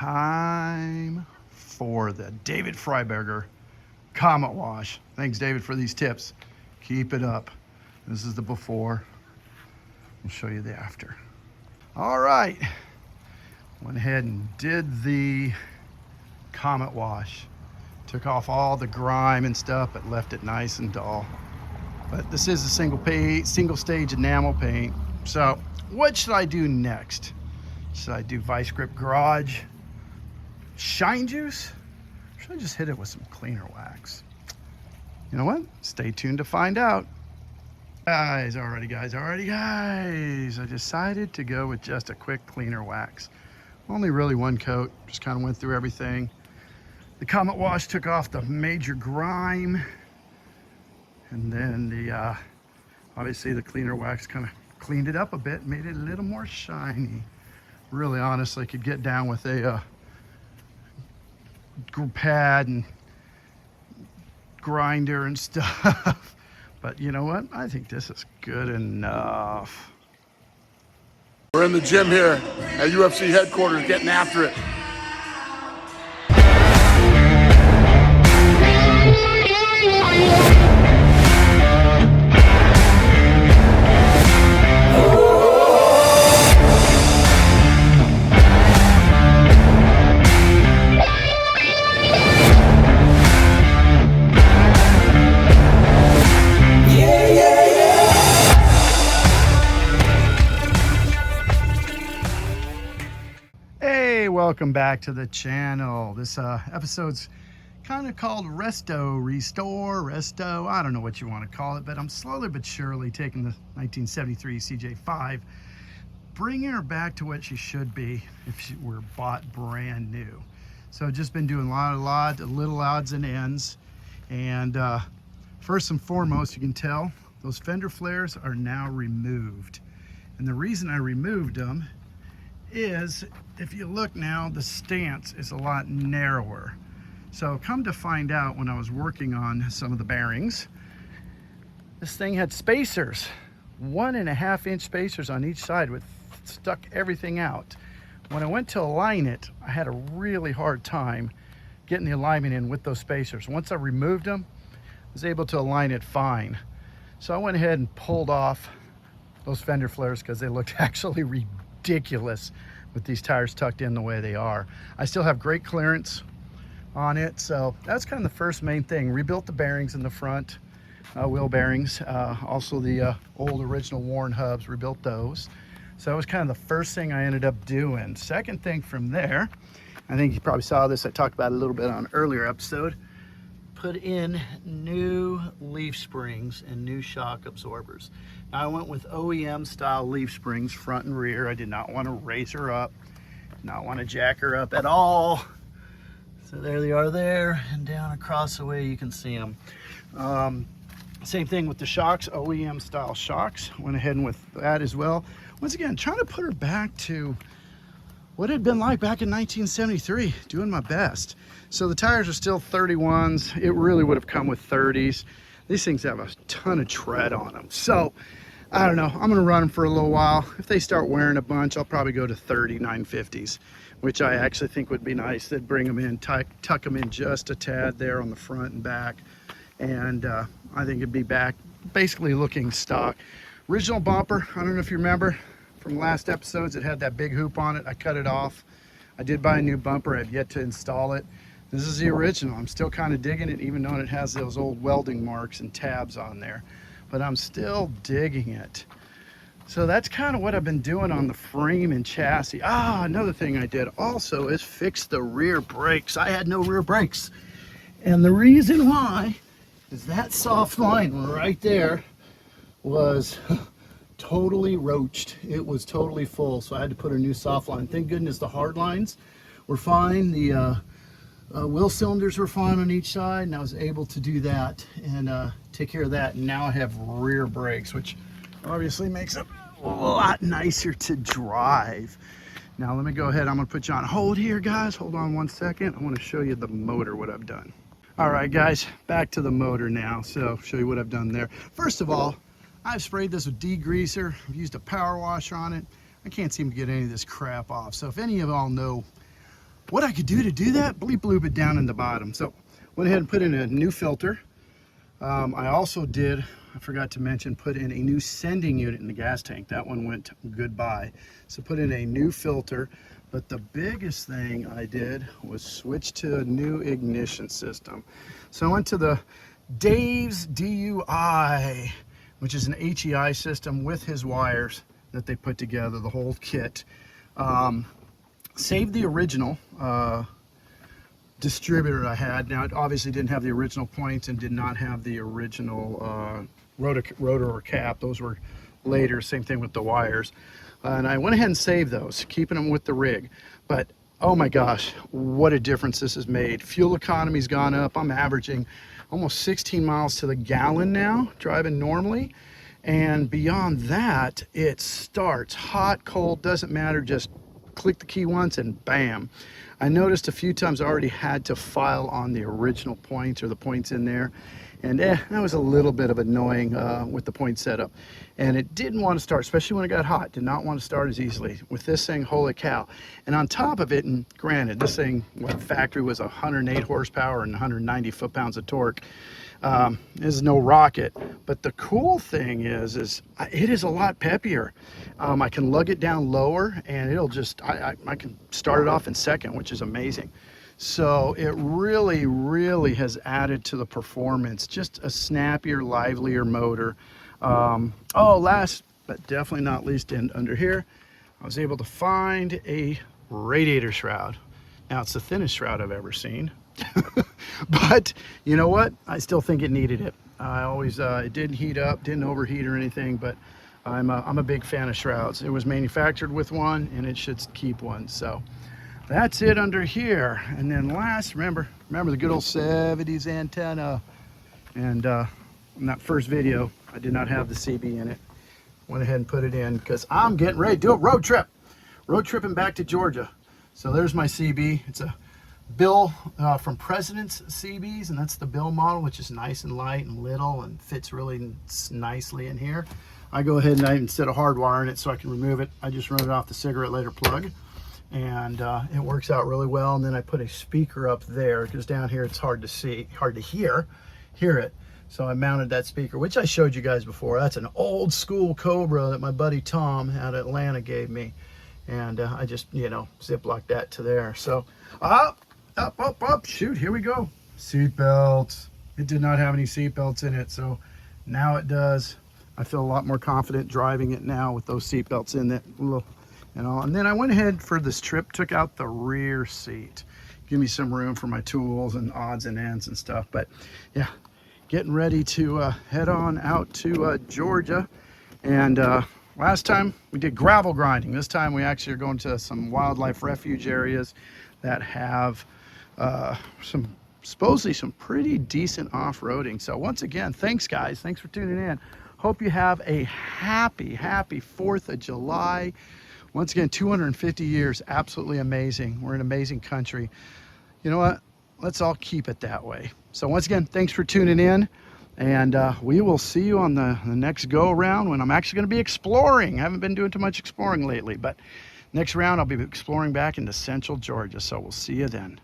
time for the David Freiberger Comet Wash. Thanks, David, for these tips. Keep it up. This is the before. We'll show you the after. All right. Went ahead and did the Comet Wash. Took off all the grime and stuff, but left it nice and dull. But this is a single stage enamel paint. So what should I do next? Should I do Vice Grip Garage Shine Juice? Or should I just hit it with some cleaner wax? You know what? Stay tuned to find out. Guys, I decided to go with just a quick cleaner wax. Only really one coat, just kind of went through everything. The Comet Wash took off the major grime. And then the, obviously the cleaner wax kind of cleaned it up a bit, made it a little more shiny. Really, honestly, could get down with a pad and grinder and stuff. But you know what? I think this is good enough. We're in the gym here at UFC headquarters getting after it. Welcome back to the channel. This episode's kind of called Restore, I don't know what you want to call it, but I'm slowly but surely taking the 1973 CJ5, bringing her back to what she should be if she were bought brand new. So just been doing a lot of little odds and ends. And first and foremost, you can tell those fender flares are now removed. And the reason I removed them is, if you look now, the stance is a lot narrower. So come to find out, when I was working on some of the bearings, this thing had spacers, 1.5 inch spacers on each side, which stuck everything out. When I went to align it, I had a really hard time getting the alignment in with those spacers. Once I removed them, I was able to align it fine. So I went ahead and pulled off those fender flares because they looked actually ridiculous with these tires tucked in the way they are. I still have great clearance on it, so that's kind of the first main thing. Rebuilt the bearings in the front, wheel bearings, also the old original worn hubs, rebuilt those. So that was kind of the first thing I ended up doing. Second thing from there, I think you probably saw this, I talked about it a little bit on an earlier episode, put in new leaf springs and new shock absorbers. Now I went with OEM style leaf springs, front and rear. I did not want to raise her up, did not want to jack her up at all. So there they are there, and down across the way you can see them. Same thing with the shocks, OEM style shocks. Went ahead and with that as well. Once again, trying to put her back to what it had been like back in 1973, doing my best. So the tires are still 31s. It really would have come with 30s. These things have a ton of tread on them. So I don't know, I'm gonna run them for a little while. If they start wearing a bunch, I'll probably go to 30 950s, which I actually think would be nice. They'd bring them in, tuck them in just a tad there on the front and back. And I think it'd be back basically looking stock. Original bumper, I don't know if you remember from last episodes, it had that big hoop on it. I cut it off. I did buy a new bumper. I've yet to install it. This is the original. I'm still kind of digging it, even though it has those old welding marks and tabs on there. But I'm still digging it. So that's kind of what I've been doing on the frame and chassis. Another thing I did also is fix the rear brakes. I had no rear brakes. And the reason why is that soft line right there was totally roached. It was totally full, so I had to put a new soft line. Thank goodness the hard lines were fine. The wheel cylinders were fine on each side, and I was able to do that and take care of that. And now I have rear brakes, which obviously makes it a lot nicer to drive. Now let me go ahead. I'm gonna put you on hold here, guys. Hold on one second. I want to show you the motor, what I've done. All right, guys, back to the motor now. So show you what I've done there. First of all, I've sprayed this with degreaser. I've used a power wash on it. I can't seem to get any of this crap off. So if any of y'all know what I could do to do that, bleep bloop it down in the bottom. So went ahead and put in a new filter. I also did, I forgot to mention, put in a new sending unit in the gas tank. That one went goodbye. So put in a new filter. But the biggest thing I did was switch to a new ignition system. So I went to the Dave's DUI, which is an HEI system with his wires that they put together, the whole kit. Saved the original distributor I had. Now, it obviously didn't have the original points and did not have the original rotor or cap. Those were later. Same thing with the wires. And I went ahead and saved those, keeping them with the rig. But oh my gosh, what a difference this has made. Fuel economy's gone up. I'm averaging almost 16 miles to the gallon now, driving normally. And beyond that, it starts hot, cold, doesn't matter. Just click the key once and bam. I noticed a few times I already had to file on the original points or the points in there. And that was a little bit of annoying with the point setup. And it didn't want to start, especially when it got hot. Did not want to start as easily. With this thing, holy cow. And on top of it, and granted, this thing, factory was 108 horsepower and 190 foot-pounds of torque. Is no rocket. But the cool thing is it is a lot peppier. I can lug it down lower and it'll just, I can start it off in second, which is amazing. So it really, really has added to the performance. Just a snappier, livelier motor. Last but definitely not least, under here, I was able to find a radiator shroud. Now, it's the thinnest shroud I've ever seen. But you know what? I still think it needed it. I always, it didn't heat up, didn't overheat or anything, but I'm a big fan of shrouds. It was manufactured with one and it should keep one. So that's it under here. And then last, remember the good old 70s antenna. And in that first video, I did not have the CB in it. Went ahead and put it in because I'm getting ready to do a road trip. Road tripping back to Georgia. So there's my CB. It's a Bill from President's CBs, and that's the Bill model, which is nice and light and little and fits really nicely in here. I go ahead and instead of hardwiring it so I can remove it, I just run it off the cigarette lighter plug. And it works out really well. And then I put a speaker up there because down here it's hard to see, hard to hear it. So I mounted that speaker, which I showed you guys before. That's an old school Cobra that my buddy Tom out of Atlanta gave me. And I just, ziplocked that to there. So up, shoot, here we go. Seat belts. It did not have any seat belts in it, so now it does. I feel a lot more confident driving it now with those seat belts in it. And then I went ahead for this trip, took out the rear seat. Give me some room for my tools and odds and ends and stuff. But yeah, getting ready to head on out to Georgia. And last time we did gravel grinding. This time we actually are going to some wildlife refuge areas that have supposedly some pretty decent off-roading. So once again, thanks guys. Thanks for tuning in. Hope you have a happy 4th of July. Once again, 250 years, absolutely amazing. We're an amazing country. You know what? Let's all keep it that way. So once again, thanks for tuning in. And we will see you on the next go around when I'm actually going to be exploring. I haven't been doing too much exploring lately, but next round I'll be exploring back into central Georgia. So we'll see you then.